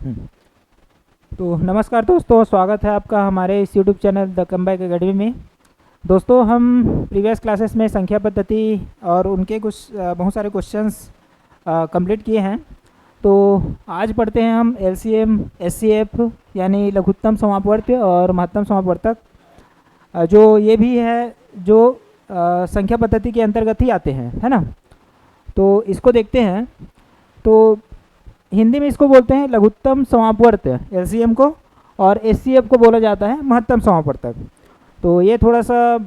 हम्म। तो नमस्कार दोस्तों, स्वागत है आपका हमारे इस YouTube channel the comeback academy में। दोस्तों, हम प्रीवियस क्लासेस में संख्या पद्धति और उनके कुछ बहुत सारे क्वेश्चंस कंप्लीट किए हैं। तो आज पढ़ते हैं हम एलसीएम, एचसीएफ यानी लघुत्तम समापवर्त और महत्तम समापवर्तक, जो ये भी है जो संख्या पद्धति के अंतर्गत ही आते हैं, है ना। तो इसको देखते हैं। तो हिंदी में इसको बोलते हैं लघुत्तम समापवर्त एलसीएम को, और एचसीएफ को बोला जाता है महत्तम समापवर्तक। तो ये थोड़ा सा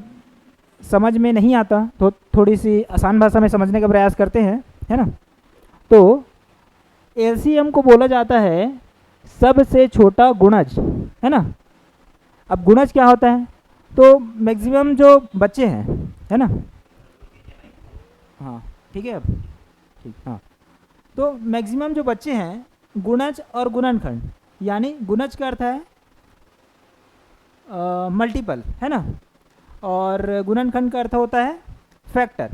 समझ में नहीं आता, तो थोड़ी सी आसान भाषा में समझने का प्रयास करते हैं, है ना। तो एलसीएम को बोला जाता है सबसे छोटा गुणज, है ना। अब गुणज क्या होता है? तो मैक्सिमम जो बच्चे हैं, है ना। हाँ, ठीक है। अब ठीक, हाँ। तो मैक्सिमम जो बच्चे हैं, गुणज और गुणनखंड, यानी गुणज का अर्थ है मल्टीपल, है ना, और गुणनखंड का अर्थ होता है फैक्टर।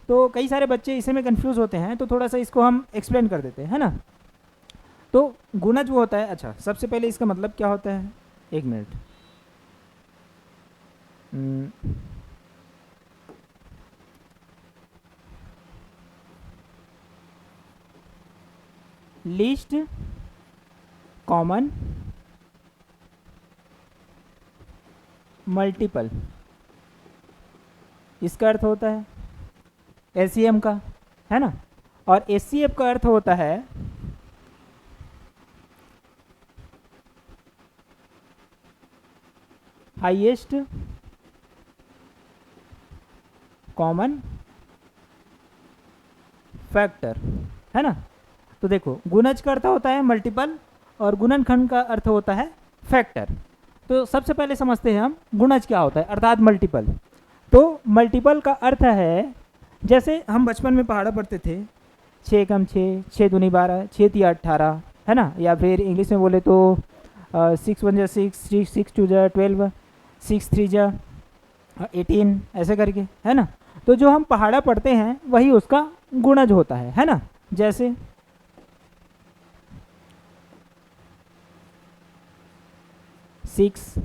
तो कई सारे बच्चे इसे में कंफ्यूज होते हैं, तो थोड़ा सा इसको हम एक्सप्लेन कर देते हैं, है ना। तो गुणज वो होता है, अच्छा सबसे पहले इसका मतलब क्या होता है, एक मिनट। लीस्ट कॉमन मल्टीपल, इसका अर्थ होता है एलसीएम का, है ना। और एचसीएफ का अर्थ होता है हाईएस्ट कॉमन फैक्टर, है ना। तो देखो, गुणज का अर्थ होता है मल्टीपल और गुणनखंड का अर्थ होता है फैक्टर। तो सबसे पहले समझते हैं हम गुणज क्या होता है, अर्थात मल्टीपल। तो मल्टीपल का अर्थ है, जैसे हम बचपन में पहाड़ा पढ़ते थे, 6 कम 6, 6 दूनी 12, 6 तिया 18, है ना। या फिर इंग्लिश में बोले तो 6 1 जा 6, 6 2 जा 12, 6 3 जा 18, ऐसे करके, है ना। तो जो हम पहाड़ा पढ़ते हैं वही उसका गुणज होता है ना। जैसे 6,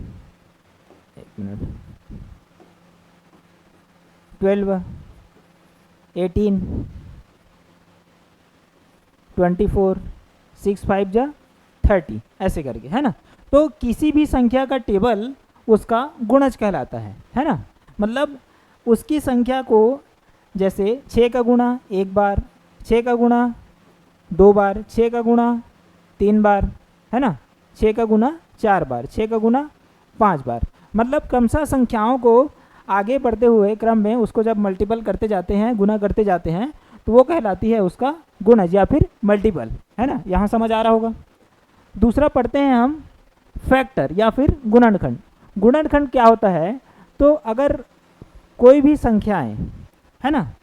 एक मिनट, 12, 18, 24, 6 5 जा 30, ऐसे करके, है ना। तो किसी भी संख्या का टेबल उसका गुणज कहलाता है ना। मतलब उसकी संख्या को, जैसे 6 का गुणा 1 बार, 6 का गुणा 2 बार, 6 का गुणा 3 बार, है ना, 6 का गुणा 4 बार, 6 का गुणा 5 बार। मतलब क्रमशः संख्याओं को आगे बढ़ते हुए क्रम में उसको जब मल्टीपल करते जाते हैं, गुना करते जाते हैं, तो वो कहलाती है उसका गुणज या फिर मल्टीपल, है ना। यहाँ समझ आ रहा होगा। दूसरा पढ़ते हैं हम फैक्टर या फिर गुणनखंड। गुणनखंड क्या होता है? तो अगर कोई भी संख्याएं, है ना,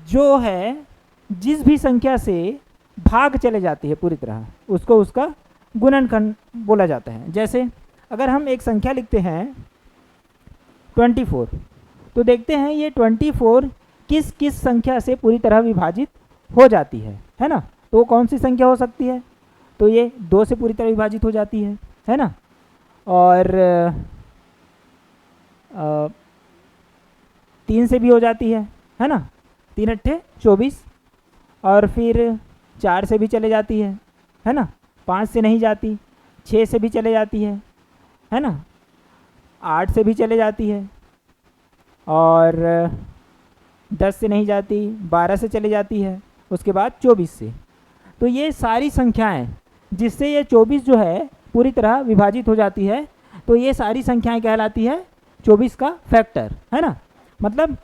जो है जिस भी संख्या से भाग चले जाती है पूरी तरह, उसको उसका गुणनखंड बोला जाता है। जैसे अगर हम एक संख्या लिखते हैं 24, तो देखते हैं ये 24 किस किस संख्या से पूरी तरह विभाजित हो जाती है ना। तो वो कौन सी संख्या हो सकती है? तो ये 2 से पूरी तरह विभाजित हो जाती है ना। और 3 से भी हो जाती है ना, 3 अट्ठे 24। और फिर 4 से भी चले जाती है ना, 5 से नहीं जाती, 6 से भी चले जाती है ना, 8 से भी चले जाती है, और 10 से नहीं जाती, 12 से चले जाती है, उसके बाद 24 से। तो ये सारी संख्याएं जिससे ये 24 जो है पूरी तरह विभाजित हो जाती है, तो ये सारी संख्याएं कहलाती है 24 का फैक्टर, है ना। मतलब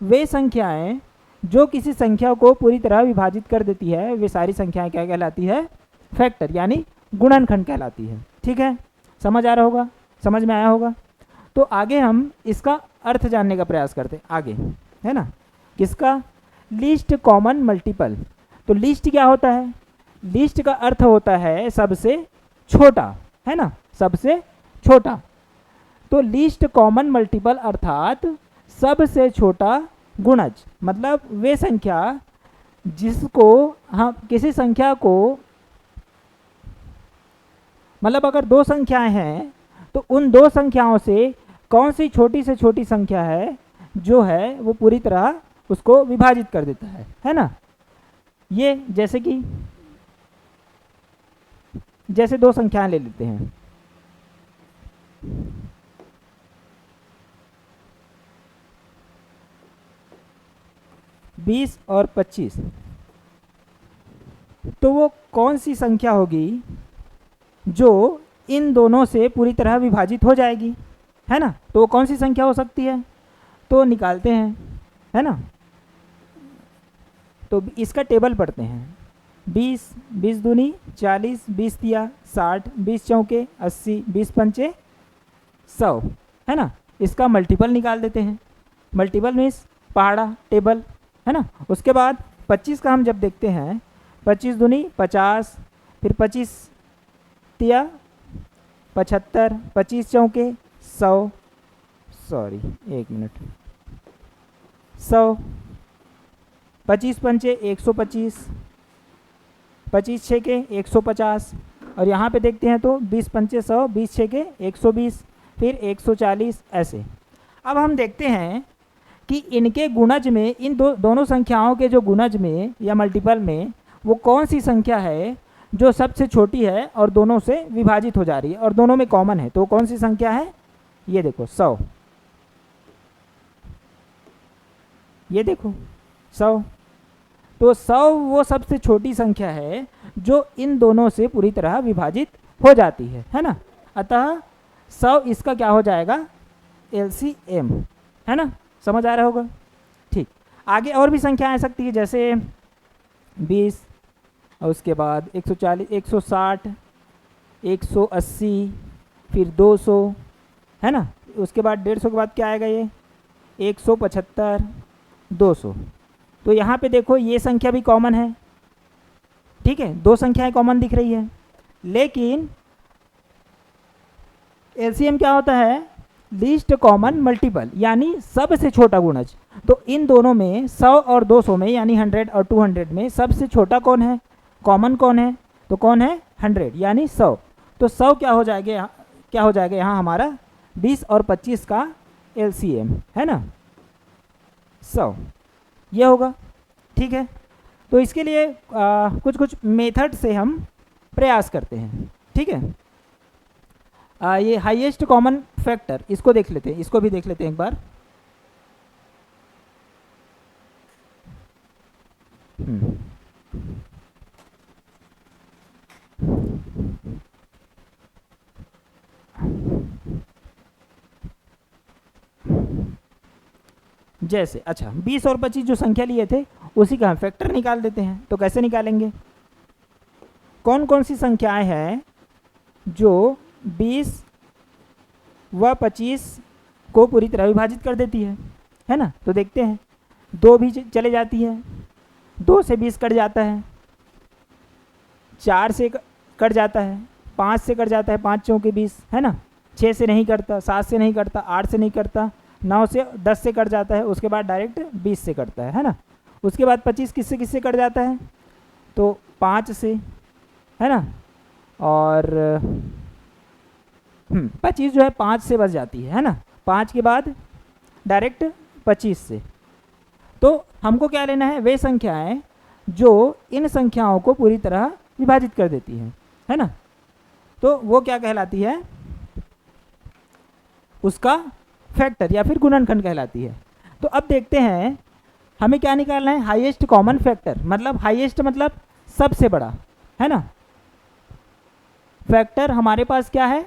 वे संख्याएं जो किसी संख्या को पूरी तरह विभाजित कर देती है, वे सारी संख्याएं क्या कहलाती है? फैक्टर यानी गुणनखंड कहलाती है। ठीक है, समझ आ रहा होगा, समझ में आया होगा। तो आगे हम इसका अर्थ जानने का प्रयास करते हैं आगे, है ना। किसका? Least common multiple. तो लीस्ट क्या होता है? लीस्ट का अर्थ होता है सबसे छोटा, है ना, सबसे छोटा। तो लीस्ट कॉमन मल्टीपल अर्थात सबसे छोटा गुणज, मतलब वे संख्या जिसको हम किसी संख्या को, मतलब अगर दो संख्याएं हैं तो उन दो संख्याओं से कौन सी छोटी से छोटी संख्या है जो है वो पूरी तरह उसको विभाजित कर देता है ना। ये जैसे दो संख्याएं ले लेते हैं, 20 और 25, तो वो कौन सी संख्या होगी जो इन दोनों से पूरी तरह विभाजित हो जाएगी, है ना। तो वो कौन सी संख्या हो सकती है, तो निकालते हैं, है ना। तो इसका टेबल पढ़ते हैं। 20, 20 दूनी 40, 20 तिया 60, 20 चौके 80, 20 पंचे 100, है ना। इसका मल्टीपल निकाल देते हैं। मल्टीपल मीन्स पहाड़ा टेबल, है ना। उसके बाद 25 का हम जब देखते हैं, 25 दूनी 50, फिर 25 तिया 75, 25 चौके 100, सॉरी 1 मिनट, 100, 25 पंचे 125, 25 छेके 150, और यहाँ पे देखते हैं तो 20 पंचे 100, 20 छेके 120, फिर 140 ऐसे। अब हम देखते हैं कि इनके गुणज में, इन दोनों संख्याओं के जो गुणज में या मल्टीपल में वो कौन सी संख्या है जो सबसे छोटी है और दोनों से विभाजित हो जा रही है और दोनों में कॉमन है। तो कौन सी संख्या है, ये देखो 100, ये देखो 100। तो 100 वो सबसे छोटी संख्या है जो इन दोनों से पूरी तरह विभाजित हो जाती है ना। अतः 100 इसका क्या हो जाएगा, LCM, है ना। समझ आ रहा होगा, ठीक। आगे और भी संख्या आ सकती है, जैसे 20 और उसके बाद 140, 160, 180, फिर 200, है ना। उसके बाद 150 के बाद क्या आएगा, ये 175, 200। तो यहाँ पे देखो ये संख्या भी कॉमन है, ठीक है, दो संख्याएं कॉमन दिख रही है। लेकिन LCM क्या होता है, लीस्ट कॉमन मल्टीपल, यानी सबसे छोटा गुणज। तो इन दोनों में 100 और 200 में, यानी 100 और 200 में सबसे छोटा कौन है, कॉमन कौन है, तो कौन है 100, यानी 100। तो 100 क्या हो जाएगा यहाँ हमारा 20 और 25 का LCM, है ना, 100 ये होगा, ठीक है। तो इसके लिए कुछ कुछ मेथड से हम प्रयास करते हैं, ठीक है। ये हाईएस्ट कॉमन फैक्टर, इसको देख लेते हैं, इसको भी देख लेते हैं एक बार। जैसे अच्छा 20 और 25 जो संख्या लिए थे उसी का हम फैक्टर निकाल देते हैं। तो कैसे निकालेंगे, कौन कौन सी संख्याएं हैं जो 20 व 25 को पूरी तरह विभाजित कर देती है ना। तो देखते हैं, 2 भी चले जाती है, 2 से 20 कट जाता है, 4 से कट जाता है, 5 से कट जाता है, 5 चौके 20, है ना। 6 से नहीं कटता, 7 से नहीं कटता, 8 से नहीं कटता, 9 से 10 से कट जाता है, उसके बाद डायरेक्ट 20 से कटता है ना। उसके बाद 25 किससे कट जाता है, तो 5 से, है ना। और 25 जो है 5 से बच जाती है ना। 5 के बाद डायरेक्ट 25 से। तो हमको क्या लेना है, वे संख्याएं जो इन संख्याओं को पूरी तरह विभाजित कर देती हैं, है ना। तो वो क्या कहलाती है, उसका फैक्टर या फिर गुणनखंड कहलाती है। तो अब देखते हैं हमें क्या निकालना है, हाईएस्ट कॉमन फैक्टर, मतलब हाईएस्ट मतलब सबसे बड़ा, है ना। फैक्टर हमारे पास क्या है,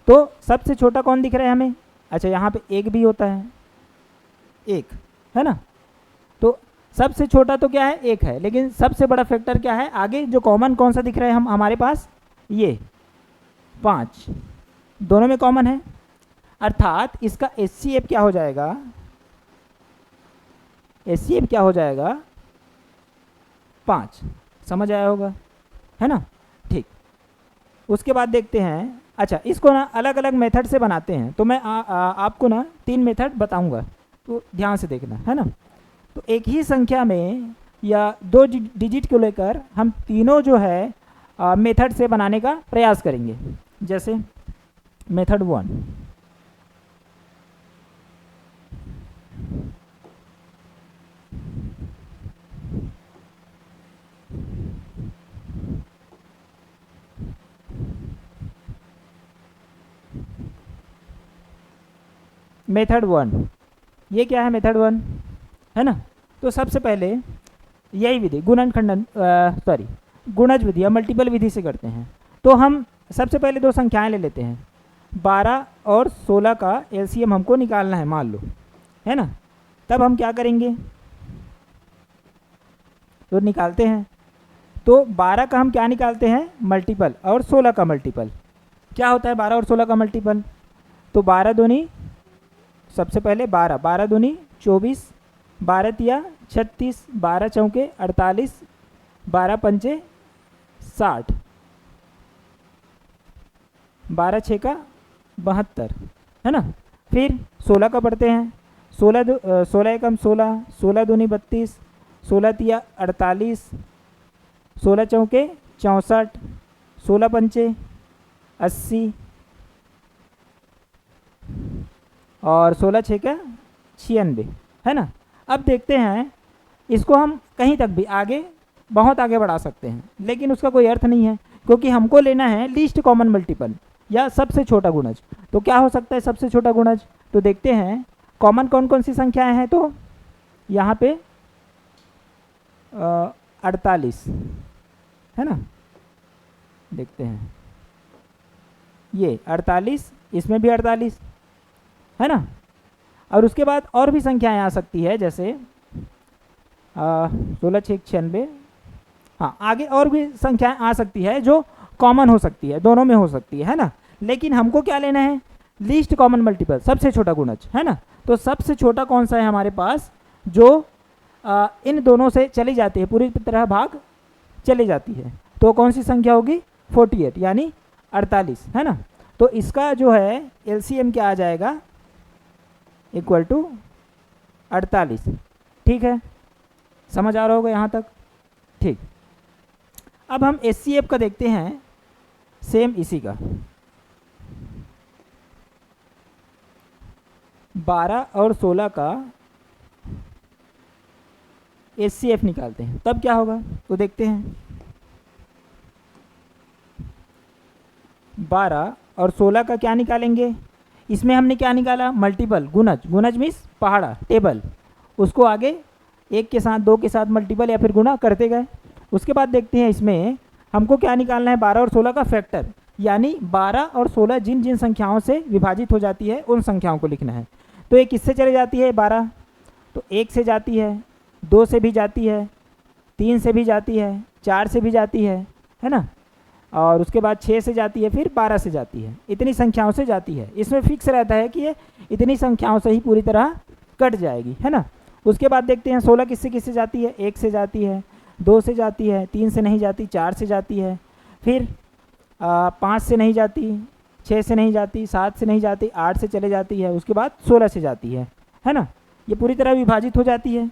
तो सबसे छोटा कौन दिख रहा है हमें, अच्छा यहाँ पे 1 भी होता है, 1, है ना। तो सबसे छोटा तो क्या है, 1 है, लेकिन सबसे बड़ा फैक्टर क्या है, आगे जो कॉमन कौन सा दिख रहा है हमारे पास, ये 5, दोनों में कॉमन है। अर्थात इसका HCF क्या हो जाएगा, HCF क्या हो जाएगा 5। समझ आया होगा, है ना, ठीक। उसके बाद देखते हैं, अच्छा इसको ना अलग अलग मेथड से बनाते हैं। तो मैं आपको ना 3 मेथड बताऊंगा, तो ध्यान से देखना, है ना। तो एक ही संख्या में या दो डिजिट को लेकर हम तीनों जो है मेथड से बनाने का प्रयास करेंगे। जैसे मेथड 1, मेथड 1, ये क्या है मेथड 1, है ना। तो सबसे पहले यही विधि गुणन खंडन गुणज विधि या मल्टीपल विधि से करते हैं। तो हम सबसे पहले दो संख्याएं ले लेते हैं। 12 और 16 का एलसीएम हमको निकालना है, मान लो, है ना। तब हम क्या करेंगे, तो निकालते हैं। तो 12 का हम क्या निकालते हैं, मल्टीपल, और 16 का मल्टीपल। क्या होता है 12 और 16 का मल्टीपल, तो 12 दूनी, सबसे पहले 12, 12 दूनी 24, 12 तिया 36, 12 चौके 48, 12 पंचे 60, 12 छः का 72, है ना। फिर 16 का पढ़ते हैं। 16 एकम 16, 16 दूनी 32, 16 तिया 48, 16 चौके 64, 16 पंचे 80, और 16 छः का 96, है ना। अब देखते हैं, इसको हम कहीं तक भी आगे, बहुत आगे बढ़ा सकते हैं, लेकिन उसका कोई अर्थ नहीं है, क्योंकि हमको लेना है लीस्ट कॉमन मल्टीपल या सबसे छोटा गुणज। तो क्या हो सकता है सबसे छोटा गुणज, तो देखते हैं कॉमन कौन कौन सी संख्याएं हैं। तो यहाँ पे 48, है ना, देखते हैं, ये 48, इसमें भी 48, है ना। और उसके बाद और भी संख्याएं आ सकती है, जैसे 16 छः 96, हाँ, आगे और भी संख्याएं आ सकती है जो कॉमन हो सकती है, दोनों में हो सकती है ना। लेकिन हमको क्या लेना है, लीस्ट कॉमन मल्टीपल, सबसे छोटा गुणज, है ना। तो सबसे छोटा कौन सा है हमारे पास, जो इन दोनों से चली जाती है, पूरी तरह भाग चली जाती है। तो कौन सी संख्या होगी, 48, यानी 48, है ना। तो इसका जो है एलसीएम क्या आ जाएगा, इक्वल टू 48। ठीक है, समझ आ रहा होगा यहाँ तक, ठीक। अब हम एचसीएफ का देखते हैं, सेम इसी का 12 और 16 का एचसीएफ निकालते हैं, तब क्या होगा, तो देखते हैं। 12 और 16 का क्या निकालेंगे, इसमें हमने क्या निकाला, मल्टीपल, गुणज, गुणज मीन्स पहाड़ा, टेबल, उसको आगे एक के साथ, दो के साथ मल्टीपल या फिर गुणा करते गए। उसके बाद देखते हैं इसमें हमको क्या निकालना है, 12 और 16 का फैक्टर, यानी 12 और 16 जिन जिन संख्याओं से विभाजित हो जाती है उन संख्याओं को लिखना है। तो ये किससे चली जाती है 12, तो 1 से जाती है, 2 से भी जाती है, 3 से भी जाती है, 4 से भी जाती है ना, और उसके बाद 6 से जाती है, फिर 12 से जाती है, इतनी संख्याओं से जाती है। इसमें फिक्स रहता है कि ये इतनी संख्याओं से ही पूरी तरह कट जाएगी, है ना। उसके बाद देखते हैं 16 किससे किससे जाती है, 1 से जाती है, 2 से जाती है, 3 से नहीं जाती, 4 से जाती है, फिर 5 से नहीं जाती, 6 से नहीं जाती, 7 से नहीं जाती, 8 से चले जाती है, उसके बाद 16 से जाती है ना। ये पूरी तरह विभाजित हो जाती है।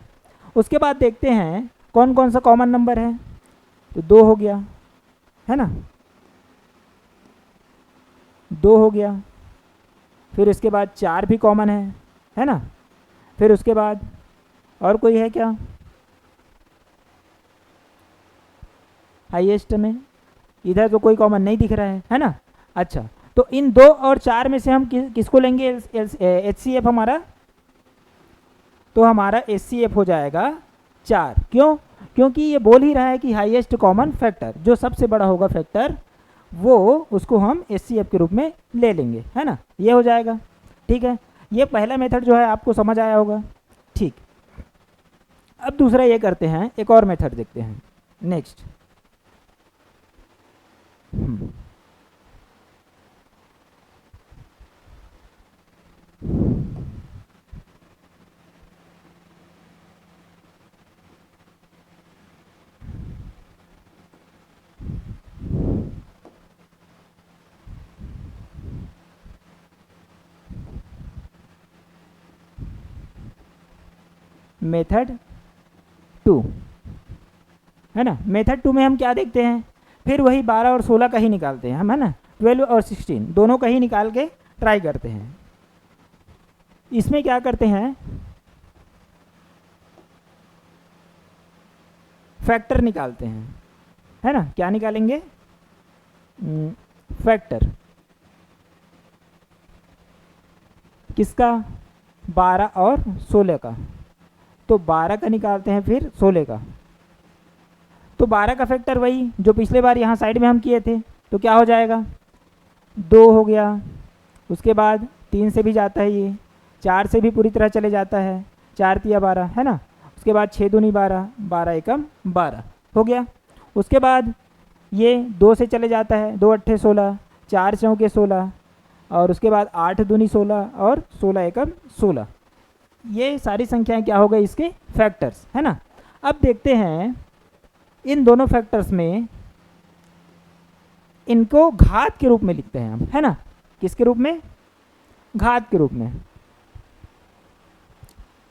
उसके बाद देखते हैं कौन कौन सा कॉमन नंबर है, तो 2 हो गया, है ना, 2 हो गया। फिर इसके बाद 4 भी कॉमन है ना। फिर उसके बाद और कोई है क्या हाईएस्ट में, इधर तो कोई कॉमन नहीं दिख रहा है ना। अच्छा, तो इन 2 और 4 में से हम किसको लेंगे एचसीएफ हमारा, तो हमारा एचसीएफ हो जाएगा 4। क्यों, क्योंकि ये बोल ही रहा है कि हाईएस्ट कॉमन फैक्टर, जो सबसे बड़ा होगा फैक्टर, वो उसको हम एचसीएफ के रूप में ले लेंगे, है ना। ये हो जाएगा, ठीक है। ये पहला मेथड जो है आपको समझ आया होगा, ठीक। अब दूसरा ये करते हैं, एक और मेथड देखते हैं, नेक्स्ट। मेथड 2, है ना। मेथड 2 में हम क्या देखते हैं, फिर वही 12 और 16 का ही निकालते हैं हम, है ना। 12 और 16 दोनों का ही निकाल के ट्राई करते हैं। इसमें क्या करते हैं, फैक्टर निकालते हैं, है ना। क्या निकालेंगे, फैक्टर किसका, 12 और 16 का। तो 12 का निकालते हैं, फिर 16 का। तो 12 का फैक्टर वही जो पिछले बार यहाँ साइड में हम किए थे, तो क्या हो जाएगा, 2 हो गया। उसके बाद 3 से भी जाता है, ये 4 से भी पूरी तरह चले जाता है, 4 तिया 12, है ना। उसके बाद 6 दूनी 12, 12 एकम 12 हो गया। उसके बाद ये 2 से चले जाता है, 2 अट्ठे 16, 4 चौके 16, और उसके बाद 8 दूनी 16 और 16 एकम 16। ये सारी संख्याएं क्या हो गई, इसके फैक्टर्स, है ना। अब देखते हैं इन दोनों फैक्टर्स में, इनको घात के रूप में लिखते हैं हम, है ना। किसके रूप में, घात के रूप में।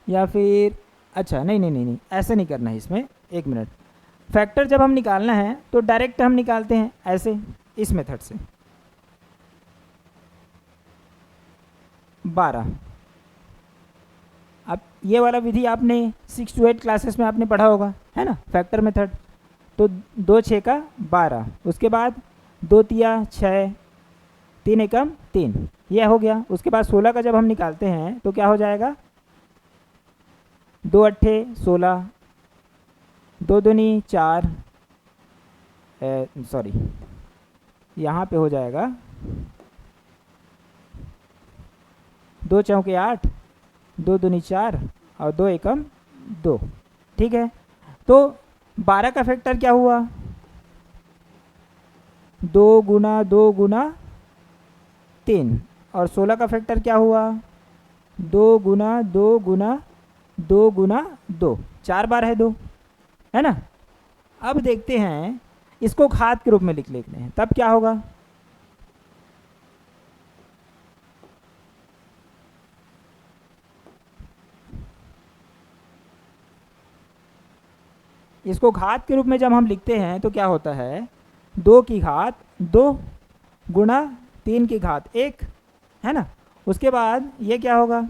या फिर अच्छा नहीं नहीं नहीं नहीं, ऐसे नहीं करना है इसमें, एक मिनट। फैक्टर जब हम निकालना है तो डायरेक्ट हम निकालते हैं ऐसे, इस मेथड से। 12, अब ये वाला विधि आपने 6 to 8 क्लासेस में आपने पढ़ा होगा, है ना, फैक्टर मेथड। तो 2 6 का 12, उसके बाद 2 तिया 6, 3 एकम 3, यह हो गया। उसके बाद 16 का जब हम निकालते हैं तो क्या हो जाएगा, 2 अट्ठे 16, 2 दूनी 4, सॉरी यहाँ पे हो जाएगा 2 चौके 8, 2 दूनी 4 और 2 एकम 2, ठीक है। तो 12 का फैक्टर क्या हुआ, 2 गुना 2 गुना 3, और 16 का फैक्टर क्या हुआ, 2 गुना 2 गुना 2 गुना 2, 4 बार है 2, है ना। अब देखते हैं इसको घात के रूप में लिख लेते हैं, तब क्या होगा, इसको घात के रूप में जब हम लिखते हैं तो क्या होता है, 2 की घात 2 गुणा 3 की घात 1, है ना। उसके बाद ये क्या होगा,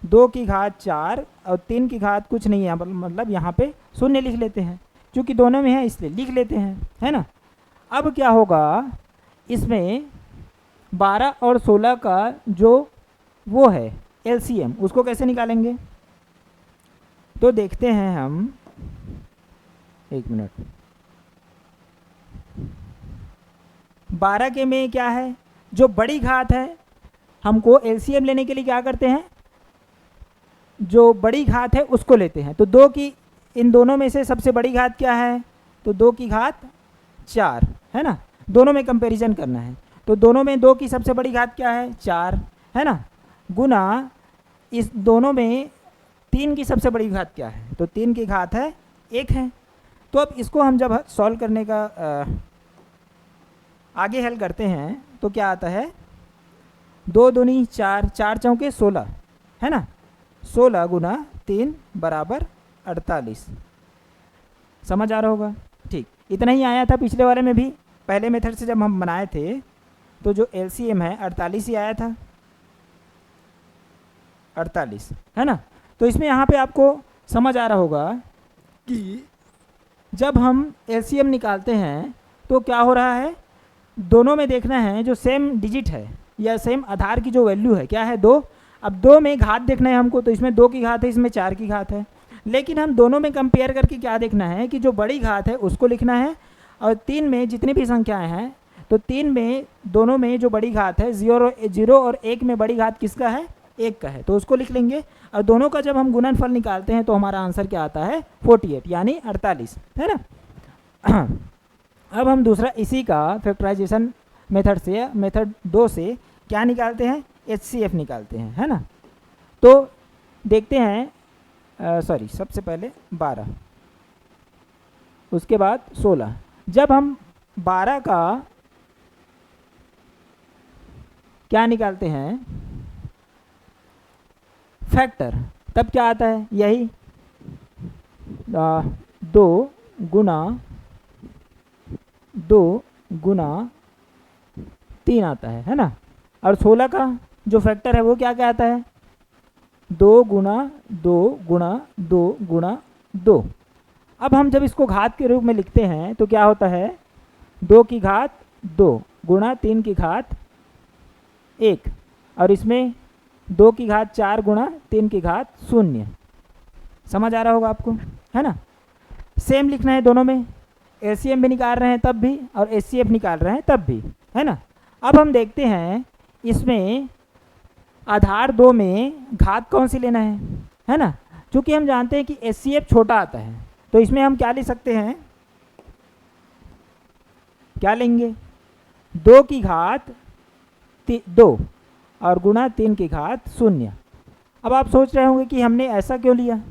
2 की घात 4 और 3 की घात कुछ नहीं है, मतलब यहाँ पे शून्य लिख लेते हैं, क्योंकि दोनों में है इसलिए लिख लेते हैं, है ना। अब क्या होगा, इसमें 12 और 16 का जो वो है LCM, उसको कैसे निकालेंगे, तो देखते हैं हम, एक मिनट। 12 के में क्या है, जो बड़ी घात है, हमको LCM लेने के लिए क्या करते हैं, जो बड़ी घात है उसको लेते हैं। तो 2 की, इन दोनों में से सबसे बड़ी घात क्या है, तो 2 की घात 4, है ना। दोनों में कंपैरिजन करना है, तो दोनों में 2 की सबसे बड़ी घात क्या है, 4, है ना, गुना इस दोनों में 3 की सबसे बड़ी घात क्या है, तो 3 की घात है 1 है। तो अब इसको हम जब सॉल्व करने का आगे हल करते हैं तो क्या आता है, 2 दूनी 4, 4 चौके 16, है ना, 16 गुना 3 बराबर 48। समझ आ रहा होगा, ठीक। इतना ही आया था पिछले वाले में भी, पहले मेथड से जब हम बनाए थे तो जो LCM है 48 ही आया था, 48, है ना। तो इसमें यहाँ पे आपको समझ आ रहा होगा कि जब हम LCM निकालते हैं तो क्या हो रहा है, दोनों में देखना है जो सेम डिजिट है या सेम आधार की जो वैल्यू है क्या है, 2। अब 2 में घात देखना है हमको, तो इसमें 2 की घात है, इसमें 4 की घात है। लेकिन हम दोनों में कंपेयर करके क्या देखना है कि जो बड़ी घात है उसको लिखना है, और 3 में जितनी भी संख्याएं हैं, तो 3 में दोनों में जो बड़ी घात है, 0 और 1 में बड़ी घात किसका है, 1 का है, तो उसको लिख लेंगे। और दोनों का जब हम गुणनफल निकालते हैं तो हमारा आंसर क्या आता है, 48, यानी 48, है ना। अब हम दूसरा इसी का फैक्टराइजेशन मेथड से, मेथड 2 से क्या निकालते हैं, HCF निकालते हैं, है ना। तो देखते हैं, सॉरी सबसे पहले 12, उसके बाद 16। जब हम 12 का क्या निकालते हैं, फैक्टर, तब क्या आता है, यही 2 गुना 2 गुना 3 आता है ना। और 16 का जो फैक्टर है वो क्या क्या आता है, 2 गुना 2 गुना 2 गुना 2। अब हम जब इसको घात के रूप में लिखते हैं तो क्या होता है, 2 की घात 2 गुणा 3 की घात 1, और इसमें 2 की घात 4 गुणा 3 की घात 0। समझ आ रहा होगा आपको, है ना। सेम लिखना है दोनों में, एलसीएम भी निकाल रहे हैं तब भी और एचसीएफ निकाल रहे हैं तब भी, है ना। अब हम देखते हैं इसमें आधार 2 में घात कौन सी लेना है ना। क्योंकि हम जानते हैं कि एचसीएफ छोटा आता है, तो इसमें हम क्या ले सकते हैं, क्या लेंगे, 2 की घात 2 और गुणा 3 की घात 0। अब आप सोच रहे होंगे कि हमने ऐसा क्यों लिया,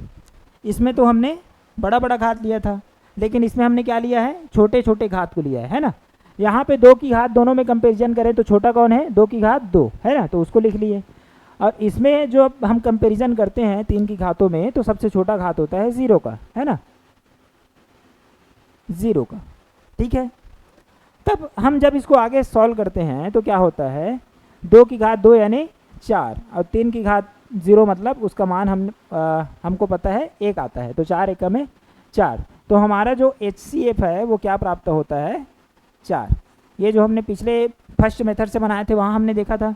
इसमें तो हमने बड़ा बड़ा घात लिया था, लेकिन इसमें हमने क्या लिया है, छोटे छोटे घात को लिया है ना। यहाँ पे 2 की घात दोनों में कंपेरिजन करें तो छोटा कौन है, 2 की घात 2 है ना, तो उसको लिख लिए। और इसमें जो हम कंपेरिजन करते हैं 3 की घातों में, तो सबसे छोटा घात होता है 0 का, है ना, 0 का, ठीक है। तब हम जब इसको आगे सॉल्व करते हैं तो क्या होता है, 2 की घात 2 यानी 4 और 3 की घात 0 मतलब उसका मान हमको पता है 1 आता है, तो 4 एकम में 4। तो हमारा जो HCF है वो क्या प्राप्त होता है, 4। ये जो हमने पिछले फर्स्ट मेथड से बनाए थे वहाँ हमने देखा था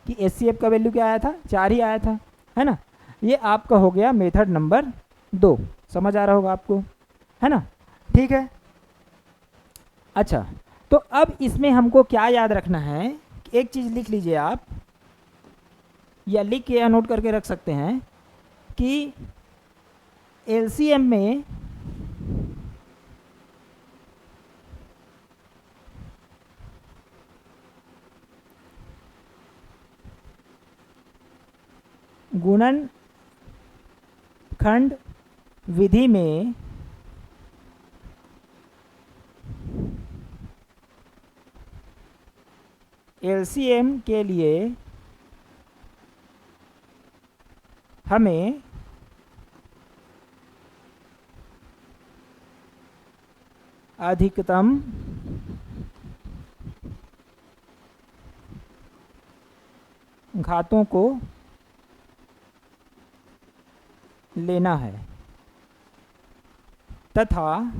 कि HCF का वैल्यू क्या आया था, 4 ही आया था, है ना। ये आपका हो गया मेथड नंबर 2। समझ आ रहा होगा आपको, है ना, ठीक है। अच्छा, तो अब इसमें हमको क्या याद रखना है, एक चीज़ लिख लीजिए आप, या लिख के या नोट करके रख सकते हैं कि एलसीएम में गुणनखंड विधि में एलसीएम के लिए हमें अधिकतम घातों को लेना है तथा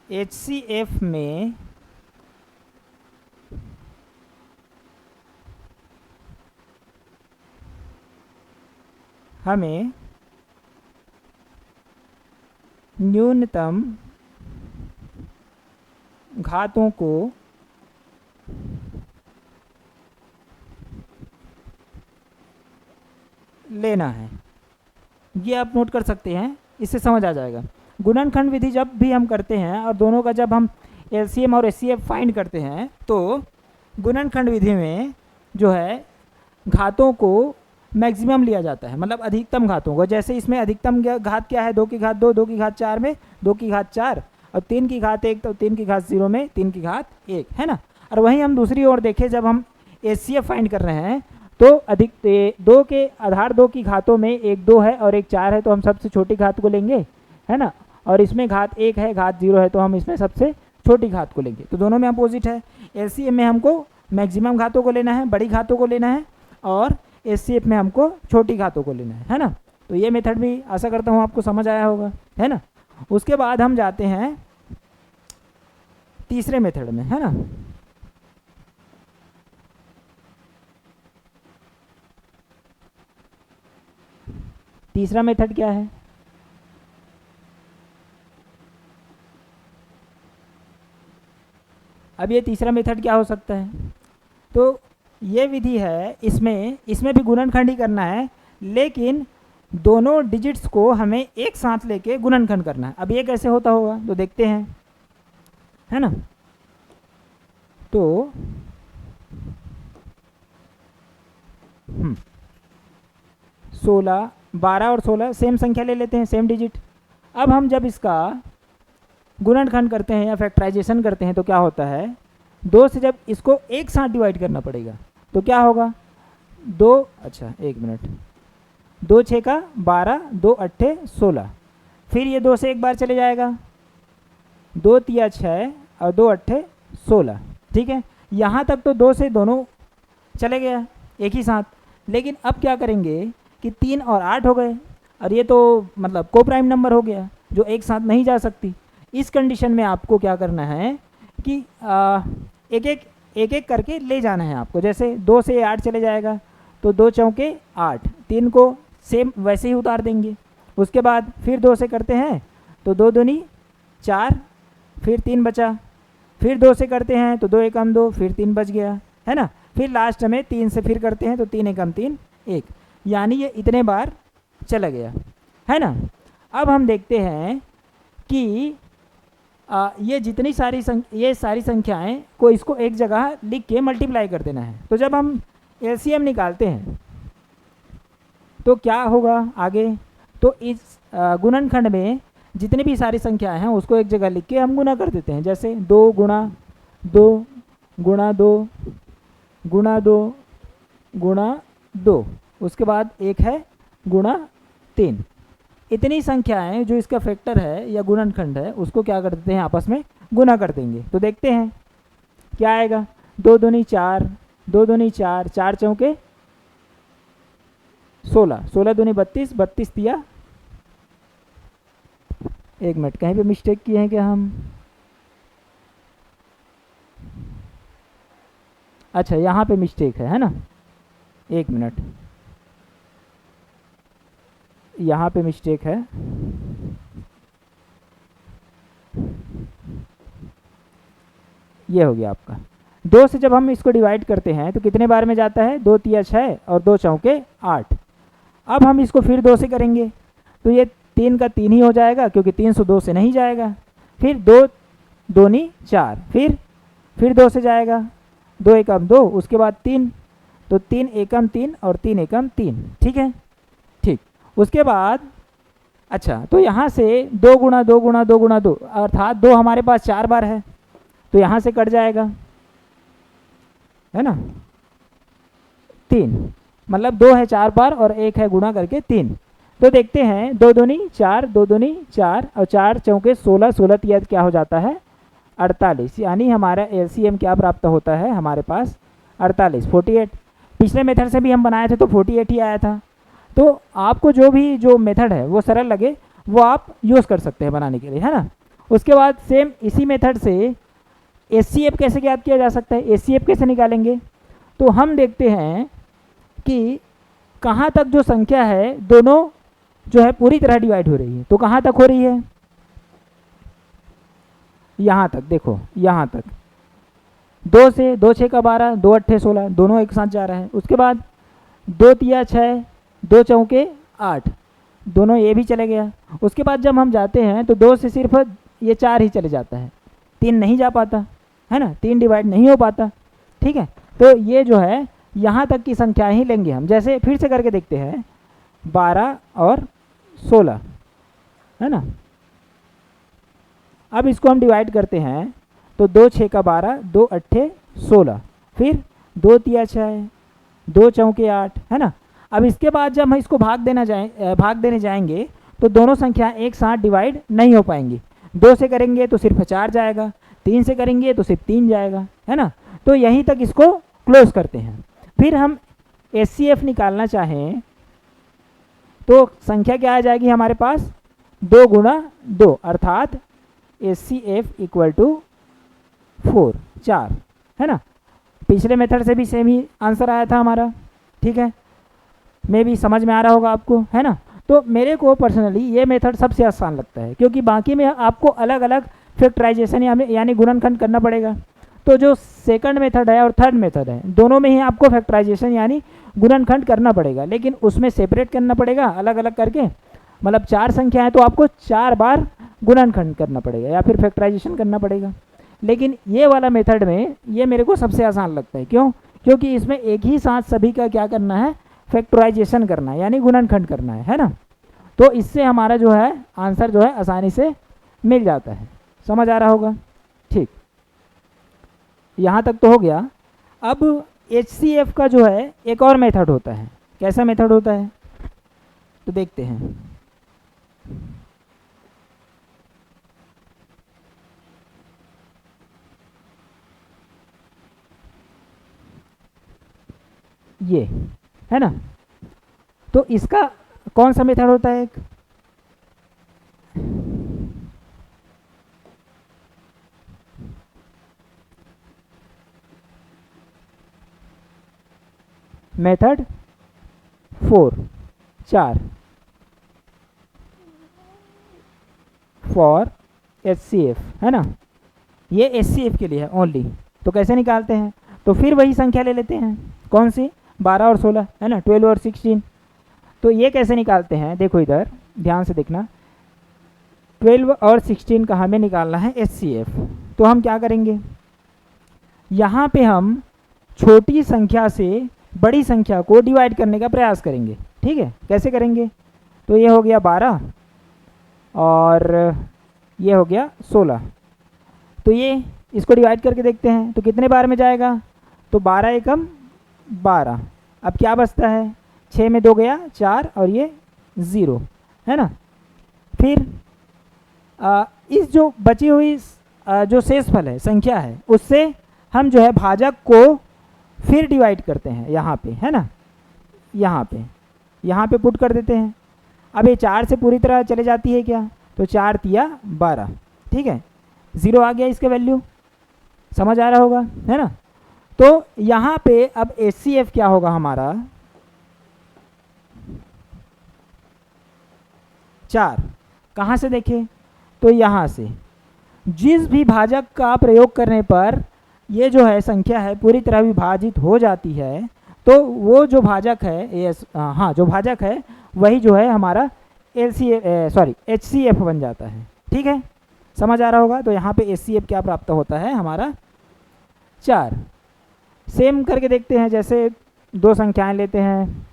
HCF में हमें न्यूनतम घातों को लेना है। ये आप नोट कर सकते हैं, इससे समझ आ जाएगा। गुणनखंड विधि जब भी हम करते हैं और दोनों का जब हम एलसीएम और एचसीएफ फाइंड करते हैं, तो गुणनखंड विधि में जो है घातों को मैक्सिमम लिया जाता है, मतलब अधिकतम घातों को। जैसे इसमें अधिकतम घात क्या है, 2 की घात 2, 2 की घात 4 में 2 की घात 4 और 3 की घात 1, तो 3 की घात 0 में 3 की घात 1, है ना। और वहीं हम दूसरी ओर देखें, जब हम एचसीएफ फाइंड कर रहे हैं तो अधिक 2 के आधार 2 की घातों में एक 2 है और एक 4 है, तो हम सबसे छोटी घात को लेंगे, है ना। और इसमें घात 1 है, घात 0 है, तो हम इसमें सबसे छोटी घात को लेंगे। तो दोनों में अपोजिट है। एलसीएम में हमको मैक्सिमम घातों को लेना है, बड़ी घातों को लेना है, और एचसीएफ में हमको छोटी घातों को लेना है ना। तो ये मेथड भी आशा करता हूँ आपको समझ आया होगा, है ना। उसके बाद हम जाते हैं तीसरे मेथड में, है ना। तीसरा मेथड क्या है, अब ये तीसरा मेथड क्या हो सकता है, तो ये विधि है, इसमें भी गुणनखंड ही करना है, लेकिन दोनों डिजिट्स को हमें एक साथ लेके गुणनखंड करना है। अब ये कैसे होता होगा तो देखते हैं, है ना। तो 16, 12 और 16 सेम संख्या ले लेते हैं, सेम डिजिट। अब हम जब इसका गुणनखंड करते हैं या फैक्टराइजेशन करते हैं तो क्या होता है, 2 से जब इसको एक साथ डिवाइड करना पड़ेगा तो क्या होगा, 2, अच्छा एक मिनट, 2 6 का 12, 2 अट्ठे 16, फिर ये 2 से एक बार चले जाएगा, 2 तिया 6 और 2 अट्ठे 16, ठीक है। यहाँ तक तो 2 से दोनों चले गया एक ही साथ, लेकिन अब क्या करेंगे कि 3 और 8 हो गए, और ये तो मतलब को प्राइम नंबर हो गया जो एक साथ नहीं जा सकती। इस कंडीशन में आपको क्या करना है कि एक एक करके ले जाना है आपको। जैसे 2 से 8 चले जाएगा तो 2 चौके 8, 3 को सेम वैसे ही उतार देंगे। उसके बाद फिर 2 से करते हैं तो 2 दूनी 4, फिर 3 बचा, फिर 2 से करते हैं तो 2 एकम 2, फिर 3 बच गया, है ना। फिर लास्ट में 3 से फिर करते हैं तो 3 एकम 3 1, यानी ये इतने बार चला गया, है ना। अब हम देखते हैं कि ये जितनी ये सारी संख्याएं को इसको एक जगह लिख के मल्टीप्लाई कर देना है। तो जब हम एलसीएम निकालते हैं तो क्या होगा आगे, तो इस गुणनखंड में जितनी भी सारी संख्याएं हैं उसको एक जगह लिख के हम गुना कर देते हैं। जैसे 2 गुणा 2 गुणा 2 गुणा 2 गुणा 2, उसके बाद एक है गुणा 3। इतनी संख्याएं जो इसका फैक्टर है या गुणनखंड है उसको क्या कर देते हैं, आपस में गुना कर देंगे। तो देखते हैं क्या आएगा। 2 दूनी 4, 2 दूनी 4, 4 चौके 16, 16 दूनी 32, 32 तिया, एक मिनट कहीं पे मिस्टेक किए हैं क्या हम, अच्छा यहाँ पे मिस्टेक है ना, एक मिनट, यहाँ पे मिस्टेक है। ये हो गया आपका। 2 से जब हम इसको डिवाइड करते हैं तो कितने बार में जाता है, 2 तिया 6 और 2 चौके 8। अब हम इसको फिर 2 से करेंगे तो ये 3 का 3 ही हो जाएगा क्योंकि 302 से नहीं जाएगा। फिर 2 दूनी 4, फिर 2 से जाएगा, 2 एकम 2, उसके बाद 3, तो 3 एकम 3 और 3 एकम 3, ठीक है, ठीक। उसके बाद अच्छा, तो यहाँ से 2 गुणा 2 गुणा 2 गुणा 2, अर्थात 2 हमारे पास 4 बार है तो यहाँ से कट जाएगा, है ना। 3 मतलब 2 है 4 बार और 1 है गुणा करके 3। तो देखते हैं 2 दूनी 4, 2 दूनी 4 और 4 चौके 16, 16 तिया क्या हो जाता है 48, यानी हमारा एलसीएम क्या प्राप्त होता है हमारे पास 48, 48। पिछले मेथड से भी हम बनाए थे तो 48 ही आया था। तो आपको जो मेथड है वो सरल लगे वो आप यूज़ कर सकते हैं बनाने के लिए, है ना। उसके बाद सेम इसी मेथड से एचसीएफ कैसे ज्ञात किया जा सकता है, एचसीएफ कैसे निकालेंगे, तो हम देखते हैं कि कहाँ तक जो संख्या है दोनों जो है पूरी तरह डिवाइड हो रही है। तो कहाँ तक हो रही है, यहाँ तक, देखो यहाँ तक 2 से 2 6 का 12, 2 अट्ठे 16, दोनों एक साथ जा रहा है। उसके बाद 2 तिया 6, 2 चौके 8, दोनों ये भी चले गया। उसके बाद जब हम जाते हैं तो 2 से सिर्फ ये 4 ही चले जाता है, 3 नहीं जा पाता, है ना, 3 डिवाइड नहीं हो पाता, ठीक है। तो ये जो है यहाँ तक की संख्या ही लेंगे हम। जैसे फिर से करके देखते हैं 12 और 16, है ना। अब इसको हम डिवाइड करते हैं तो 2 6 का 12, 2 अट्ठे 16, फिर 2 तिया 6, 2 चौके 8, है ना। अब इसके बाद जब हम इसको भाग देने जाएंगे तो दोनों संख्या एक साथ डिवाइड नहीं हो पाएंगी। 2 से करेंगे तो सिर्फ 4 जाएगा, 3 से करेंगे तो सिर्फ 3 जाएगा, है ना। तो यहीं तक इसको क्लोज करते हैं। फिर हम एचसीएफ निकालना चाहें तो संख्या क्या आ जाएगी हमारे पास, 2 गुणा 2, अर्थात एचसीएफ इक्वल टू 4, 4, है ना। पिछले मेथड से भी सेम ही आंसर आया था हमारा, ठीक है, मे भी समझ में आ रहा होगा आपको, है ना। तो मेरे को पर्सनली ये मेथड सबसे आसान लगता है क्योंकि बाकी में आपको अलग अलग फैक्टराइजेशन यानी गुणनखंड करना पड़ेगा। तो जो सेकंड मेथड है और थर्ड मेथड है दोनों में ही आपको फैक्टराइजेशन यानी गुणनखंड करना पड़ेगा, लेकिन उसमें सेपरेट करना पड़ेगा अलग अलग करके। मतलब 4 संख्या है तो आपको 4 बार गुणनखंड करना पड़ेगा या फिर फैक्टराइजेशन करना पड़ेगा। लेकिन ये वाला मेथड में ये मेरे को सबसे आसान लगता है। क्यों? क्योंकि इसमें एक ही साथ सभी का क्या करना है, फैक्टराइजेशन करना है यानी गुणनखंड करना है ना। तो इससे हमारा जो है आंसर जो है आसानी से मिल जाता है। समझ आ रहा होगा, ठीक, यहाँ तक तो हो गया। अब एचसीएफ का जो है एक और मेथड होता है। कैसा मेथड होता है, तो देखते हैं। ये है ना, तो इसका कौन सा मेथड होता है? एक मेथड 4 फॉर HCF, है ना, ये HCF के लिए है ओनली। तो कैसे निकालते हैं? तो फिर वही संख्या ले लेते हैं, कौन सी? 12 और 16, है ना, 12 और 16। तो ये कैसे निकालते हैं? देखो इधर ध्यान से देखना, 12 और 16 का हमें निकालना है HCF। तो हम क्या करेंगे, यहाँ पे हम छोटी संख्या से बड़ी संख्या को डिवाइड करने का प्रयास करेंगे। ठीक है, कैसे करेंगे? तो ये हो गया 12 और ये हो गया 16। तो ये इसको डिवाइड करके देखते हैं तो कितने बार में जाएगा? तो 12 एकम 12। अब क्या बचता है? 6 में 2 गया 4 और ये 0, है ना। फिर इस जो बची हुई जो शेषफल है, संख्या है, उससे हम जो है भाजक को फिर डिवाइड करते हैं यहाँ पे, है ना, यहाँ पे पुट कर देते हैं। अब ये 4 से पूरी तरह चले जाती है क्या? तो 4 तिया 12, ठीक है, 0 आ गया इसका वैल्यू, समझ आ रहा होगा, है ना। तो यहाँ पे अब HCF क्या होगा हमारा? 4। कहाँ से देखें? तो यहाँ से जिस भी भाजक का प्रयोग करने पर ये जो है संख्या है पूरी तरह विभाजित हो जाती है, तो वो जो भाजक है जो भाजक है वही जो है हमारा HCF बन जाता है। ठीक है, समझ आ रहा होगा। तो यहाँ पे HCF क्या प्राप्त होता है हमारा? 4। सेम करके देखते हैं, जैसे दो संख्याएं लेते हैं,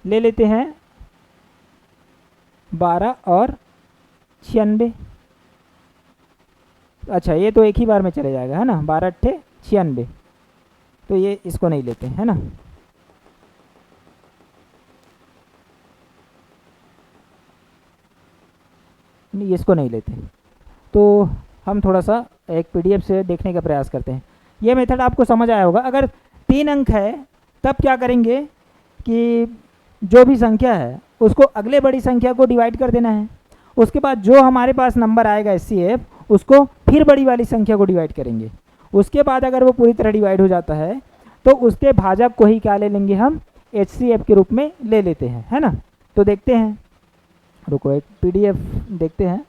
ले लेते हैं 12 और 96। अच्छा, ये तो एक ही बार में चले जाएगा, है ना, 12 अट्ठे 96। तो ये इसको नहीं लेते, है ना। नहीं, इसको नहीं लेते। तो हम थोड़ा सा एक PDF से देखने का प्रयास करते हैं। ये मेथड आपको समझ आया होगा। अगर 3 अंक है तब क्या करेंगे कि जो भी संख्या है उसको अगले बड़ी संख्या को डिवाइड कर देना है, उसके बाद जो हमारे पास नंबर आएगा HCF उसको फिर बड़ी वाली संख्या को डिवाइड करेंगे। उसके बाद अगर वो पूरी तरह डिवाइड हो जाता है तो उसके भाजक को ही क्या ले लेंगे, हम HCF के रूप में ले लेते हैं, है ना। तो देखते हैं, रुको एक PDF देखते हैं।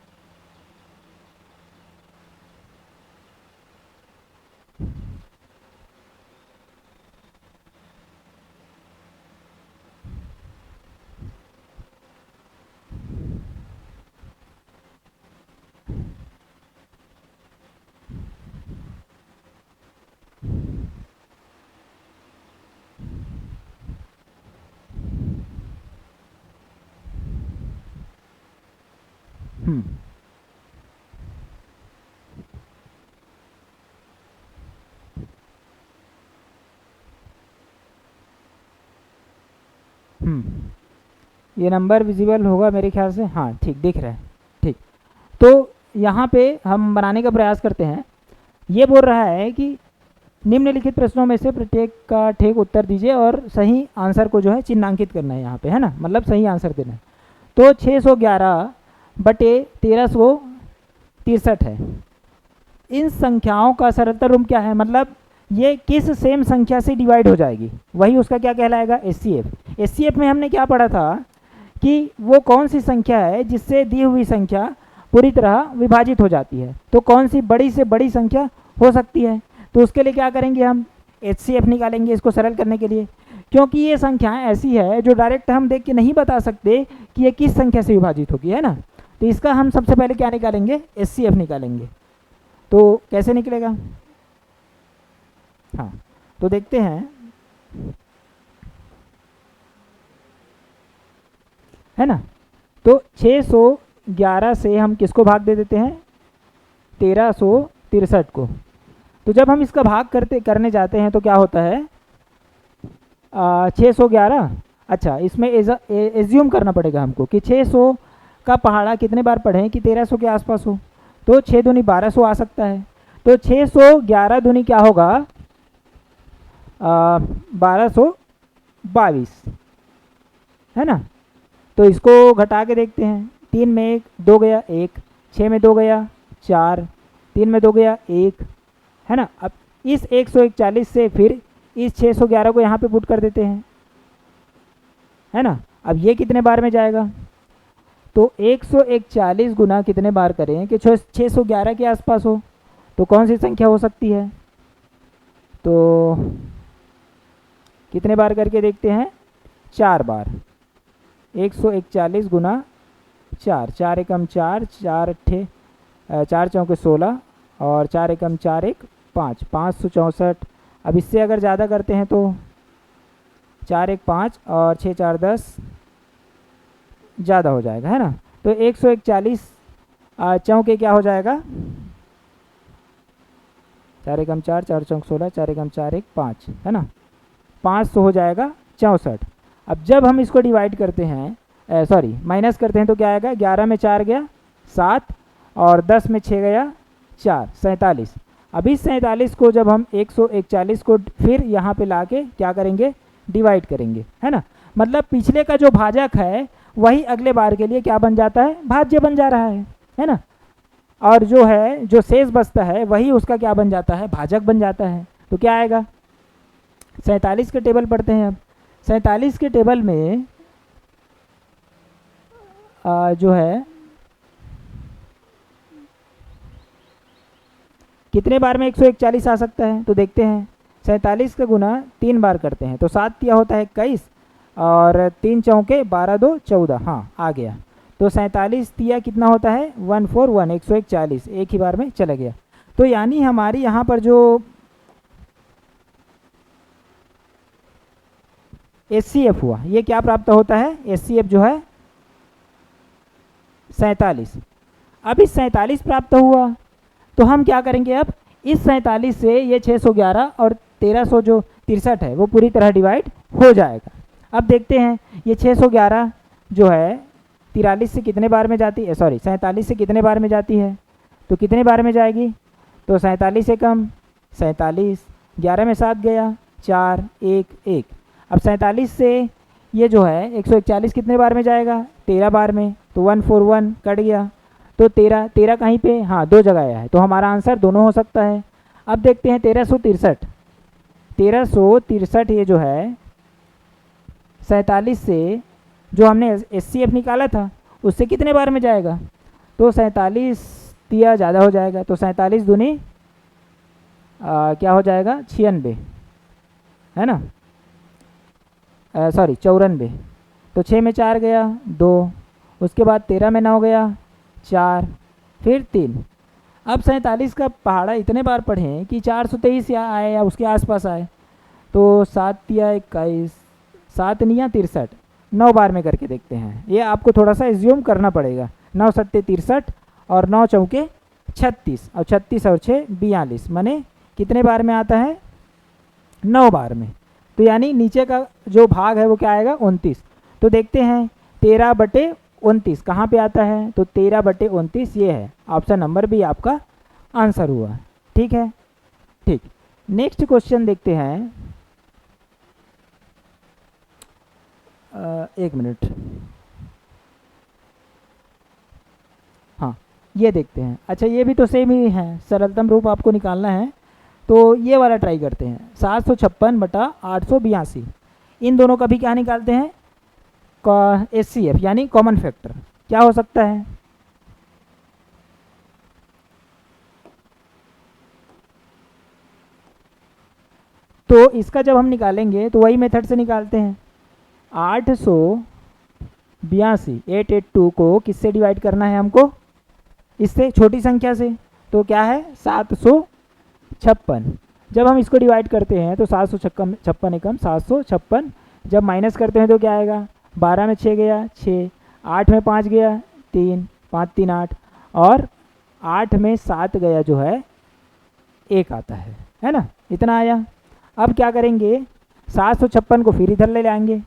ये नंबर विजिबल होगा मेरे ख्याल से, हाँ ठीक दिख रहा है, ठीक। तो यहाँ पे हम बनाने का प्रयास करते हैं। ये बोल रहा है कि निम्नलिखित प्रश्नों में से प्रत्येक का ठीक उत्तर दीजिए और सही आंसर को जो है चिन्हांकित करना है यहाँ पे, है ना, मतलब सही आंसर देना है। तो 611 बटे 1363 है। इन संख्याओं का सरलतम रूप क्या है, मतलब ये किस सेम संख्या से डिवाइड हो जाएगी, वही उसका क्या कहलाएगा? HCF। HCF में हमने क्या पढ़ा था कि वो कौन सी संख्या है जिससे दी हुई संख्या पूरी तरह विभाजित हो जाती है। तो कौन सी बड़ी से बड़ी संख्या हो सकती है, तो उसके लिए क्या करेंगे, हम HCF निकालेंगे इसको सरल करने के लिए। क्योंकि ये संख्याएं ऐसी है जो डायरेक्ट हम देख के नहीं बता सकते कि ये किस संख्या से विभाजित होगी, है ना। तो इसका हम सबसे पहले क्या निकालेंगे? HCF निकालेंगे। तो कैसे निकलेगा? हाँ, तो देखते हैं, है ना। तो 611 से हम किसको भाग दे देते हैं? 1363 को। तो जब हम इसका भाग करने जाते हैं तो क्या होता है 611। अच्छा, इसमें एज्यूम करना पड़ेगा हमको कि 600 का पहाड़ा कितने बार पढ़ें कि 1300 के आसपास हो, तो 6 दूनी 1200 आ सकता है। तो 611 दूनी क्या होगा 1222, है ना। तो इसको घटा के देखते हैं, 3 में 1 2 गया 1, 6 में 2 गया 4, 3 में 2 गया 1, है ना। अब इस 141 से फिर इस 611 को यहाँ पे पुट कर देते हैं, है ना। अब ये कितने बार में जाएगा, तो 141 गुना कितने बार करें कि 611 के आसपास हो, तो कौन सी संख्या हो सकती है। तो कितने बार करके देखते हैं, 4 बार। 141 गुना 4, 4 एकम 4, 4 अट्ठे 4 चौके 16 और 4 एकम 4 1 5, 564। अब इससे अगर ज़्यादा करते हैं तो 4 1 5 और 6 4 10 ज़्यादा हो जाएगा, है ना। तो 141 चौके क्या हो जाएगा, 4 एकम 4, 4 चौक 16, 4 एकम 4 1 5, है ना। 500 हो जाएगा 64। अब जब हम इसको डिवाइड करते हैं सॉरी माइनस करते हैं तो क्या आएगा, 11 में 4 गया 7 और 10 में 6 गया 4, 47। अब इस 47 को जब हम 141 को फिर यहाँ पे लाके क्या करेंगे, डिवाइड करेंगे, है ना। मतलब पिछले का जो भाजक है वही अगले बार के लिए क्या बन जाता है, भाज्य बन जा रहा है ना। और जो है जो शेष बचता है वही उसका क्या बन जाता है, भाजक बन जाता है। तो क्या आएगा, 47 के टेबल पढ़ते हैं। अब 47 के टेबल में जो है कितने बार में 141 आ सकता है, तो देखते हैं। 47 का गुना 3 बार करते हैं तो 7 तिया होता है 21 और 3 चौके 12 2 14, हाँ आ गया। तो 47 तिया कितना होता है 141, 141 एक ही बार में चला गया। तो यानी हमारी यहाँ पर जो HCF हुआ, ये क्या प्राप्त होता है, HCF जो है 47। अब इस 47 प्राप्त हुआ तो हम क्या करेंगे, अब इस 47 से ये 611 और 1300 जो 63 है वो पूरी तरह डिवाइड हो जाएगा। अब देखते हैं ये 611 जो है 43 से कितने बार में जाती है, सॉरी 47 से कितने बार में जाती है, तो कितने बार में जाएगी, तो 47 से कम 47, 11 में 7 गया 4 1 1। अब 47 से ये जो है 141 कितने बार में जाएगा, 13 बार में, तो 141 कट गया। तो 13 कहीं पे, हाँ 2 जगह आया है, तो हमारा आंसर दोनों हो सकता है। अब देखते हैं 1363 ये जो है 47 से जो हमने HCF निकाला था उससे कितने बार में जाएगा, तो 47 तिया ज़्यादा हो जाएगा, तो 47 दूनी क्या हो जाएगा 96, है ना, सॉरी 94। तो 6 में 4 गया 2, उसके बाद 13 में 9 गया 4, फिर 3। अब 47 का पहाड़ा इतने बार पढ़ें कि 423 या आए या उसके आसपास आए, तो 7 या 21, 7 निया 63, 9 बार में करके देखते हैं। ये आपको थोड़ा सा एज्यूम करना पड़ेगा। 9 सत्ते 63 और 9 चौके 36 और 36 और 6 42, माने कितने बार में आता है, 9 बार में। तो यानी नीचे का जो भाग है वो क्या आएगा 29। तो देखते हैं 13/29 कहाँ पे आता है, तो 13/29 ये है, ऑप्शन नंबर बी आपका आंसर हुआ। ठीक है, ठीक। नेक्स्ट क्वेश्चन देखते हैं, एक मिनट, हाँ ये देखते हैं। अच्छा ये भी तो सेम ही है, सरलतम रूप आपको निकालना है, तो ये वाला ट्राई करते हैं। 756/882, इन दोनों का भी क्या निकालते हैं, HCF यानी कॉमन फैक्टर क्या हो सकता है, तो इसका जब हम निकालेंगे तो वही मेथड से निकालते हैं। 882 को किससे डिवाइड करना है हमको, इससे छोटी संख्या से, तो क्या है 756। जब हम इसको डिवाइड करते हैं तो 756 एकम 756, जब माइनस करते हैं तो क्या आएगा, 12 में 6 गया 6, 8 में 5 गया 3, 5 3 8 और 8 में 7 गया जो है 1 आता है ना, इतना आया। अब क्या करेंगे, 756 को फिर इधर ले आएंगे,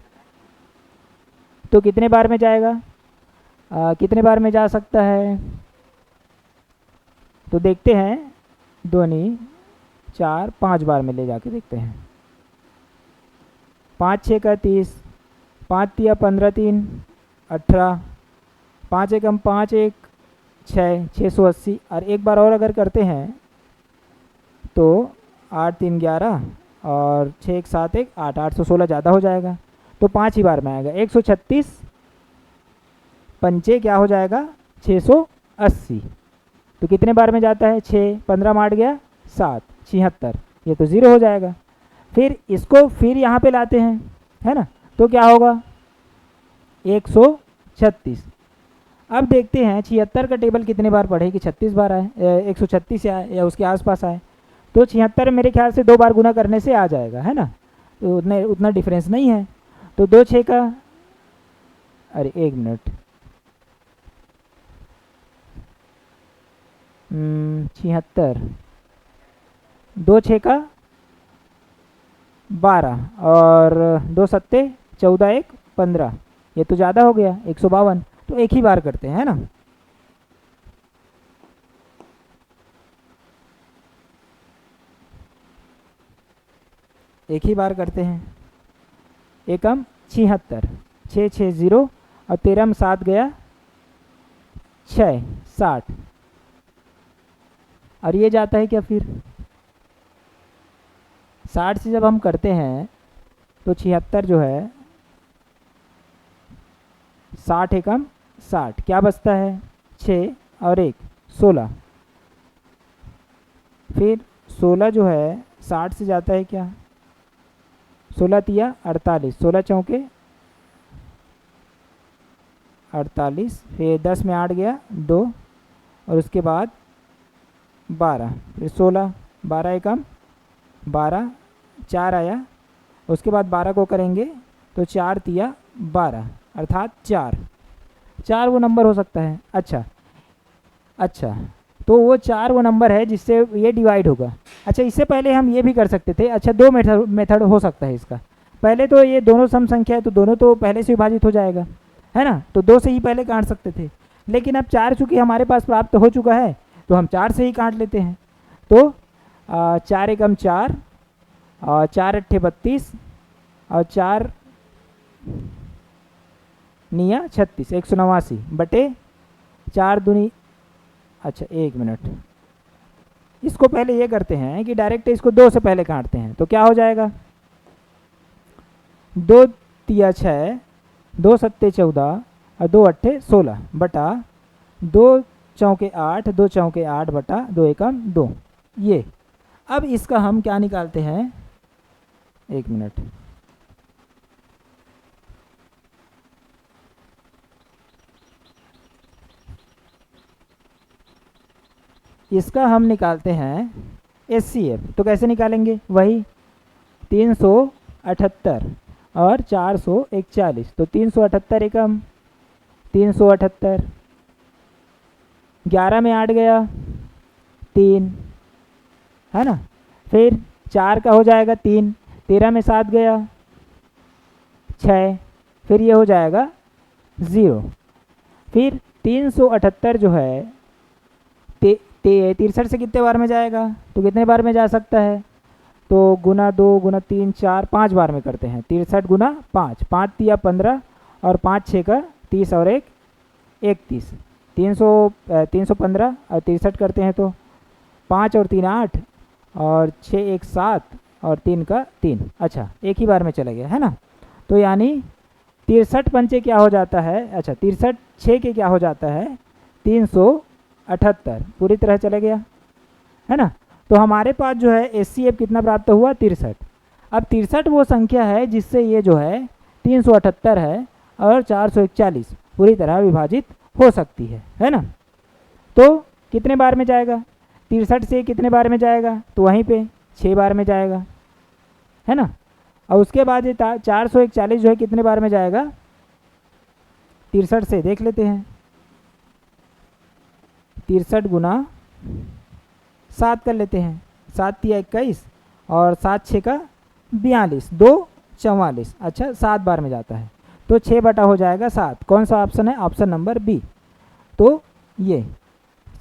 तो कितने बार में जाएगा, कितने बार में जा सकता है, तो देखते हैं, 2 नहीं 4 5 बार में ले जाके देखते हैं। 5 6 का 30, 5 तिया 15 3 18, 5 एकम 5 1 6 680, और एक बार और अगर करते हैं तो 8 3 11 और 6 1 7 1 8, 816 ज़्यादा हो जाएगा, तो 5 ही बार में आएगा। 136 पंचे क्या हो जाएगा 680, तो कितने बार में जाता है 6, 15 में 8 गया 7, 76, ये तो 0 हो जाएगा। फिर इसको फिर यहाँ पे लाते हैं, है ना, तो क्या होगा 136। अब देखते हैं 76 का टेबल कितने बार पढ़े कि 36 बार आए, 136 आए या उसके आसपास आए, तो 76 मेरे ख्याल से 2 बार गुना करने से आ जाएगा, है ना, तो उतना डिफरेंस नहीं है। तो 2 6 का, अरे 1 मिनट, 76, 2 6 का 12 और 2 सत्ते 14 1 15, ये तो ज़्यादा हो गया 152, तो एक ही बार करते हैं, है ना। एक ही बार करते हैं, एकम 76, 6 6 0 और 13 में 7 गया 6 60, और ये जाता है क्या फिर 60 से जब हम करते हैं तो 76 जो है 60 एकम 60, क्या बचता है 6 और 1 16, फिर 16 जो है 60 से जाता है क्या, 16 तिया 48, 16 चौके 48, फिर 10 में 8 गया 2 और उसके बाद 12, फिर 16, 12 एकम 12, 4 आया, उसके बाद 12 को करेंगे तो 4 तिया 12, अर्थात 4 वो नंबर हो सकता है। अच्छा, तो वो 4 वो नंबर है जिससे ये डिवाइड होगा। अच्छा, इससे पहले हम ये भी कर सकते थे, अच्छा 2 मेथड हो सकता है इसका। पहले तो ये दोनों सम संख्या है तो दोनों तो पहले से विभाजित हो जाएगा, है ना, तो 2 से ही पहले काट सकते थे, लेकिन अब 4 चूँकि हमारे पास प्राप्त हो चुका है तो हम 4 से ही काट लेते हैं। तो 4 एकम 4 और 4 अट्ठे 32 और 4 निया 36, 189 बटे 4 दूनी, अच्छा 1 मिनट, इसको पहले ये करते हैं कि डायरेक्ट इसको 2 से पहले काटते हैं, तो क्या हो जाएगा 2 तिया 6, 2 सत्ते 14 और 2 अट्ठे 16 बटा 2 चौके 8, 2 चौके 8 बटा 2 एकम 2, ये। अब इसका हम क्या निकालते हैं, 1 मिनट, इसका हम निकालते हैं HCF, तो कैसे निकालेंगे, वही 378 और 441, तो 378 एकम 378, 11 में 8 गया 3, है ना, फिर 4 का हो जाएगा 3, 13 में 7 गया 6, फिर ये हो जाएगा 0, फिर 378 जो है 63 से कितने बार में जाएगा, तो कितने बार में जा सकता है, तो गुना 2 गुना 3 4 5 बार में करते हैं, 63 गुना 5, 5 तिया 15 और 5 6 का 30 और 1 31, 315 और 63 करते हैं तो 5 और 3 8 और 6 1 7 और 3 का 3, अच्छा एक ही बार में चला गया, है ना, तो यानी 63 पंचे क्या हो जाता है, अच्छा 63 6 के क्या हो जाता है 378, पूरी तरह चला गया, है ना। तो हमारे पास जो है HCF कितना प्राप्त हुआ 63। अब 63 वो संख्या है जिससे ये जो है 378 है और 441 पूरी तरह विभाजित हो सकती है ना। तो कितने बार में जाएगा, 63 से कितने बार में जाएगा, तो वहीं पे 6 बार में जाएगा, है ना। और उसके बाद ये 441 जो है कितने बार में जाएगा 63 से, देख लेते हैं, 63 गुना 7 कर लेते हैं, 7 तिया 21 और 7 6 का 42, 2 44। अच्छा 7 बार में जाता है तो 6 बटा हो जाएगा 7। कौन सा ऑप्शन है? Option number B. तो ये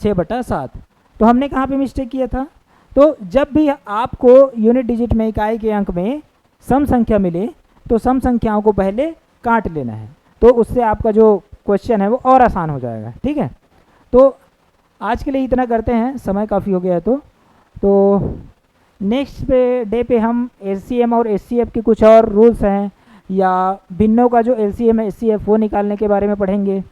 6 बटा 7। तो हमने कहाँ पे मिस्टेक किया था? तो जब भी आपको यूनिट डिजिट में इकाई के अंक में सम संख्या मिले तो सम संख्याओं को पहले काट लेना है, तो उससे आपका जो क्वेश्चन है वो और आसान हो जाएगा। ठीक है, तो आज के लिए इतना करते हैं, समय काफ़ी हो गया है। तो नेक्स्ट डे पे हम एलसीएम और एचसीएफ के कुछ और रूल्स हैं या भिन्नों का जो एलसीएम है एचसीएफ वो निकालने के बारे में पढ़ेंगे,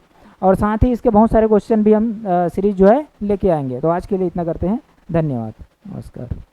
और साथ ही इसके बहुत सारे क्वेश्चन भी हम सीरीज जो है लेके आएंगे। तो आज के लिए इतना करते हैं, धन्यवाद, नमस्कार।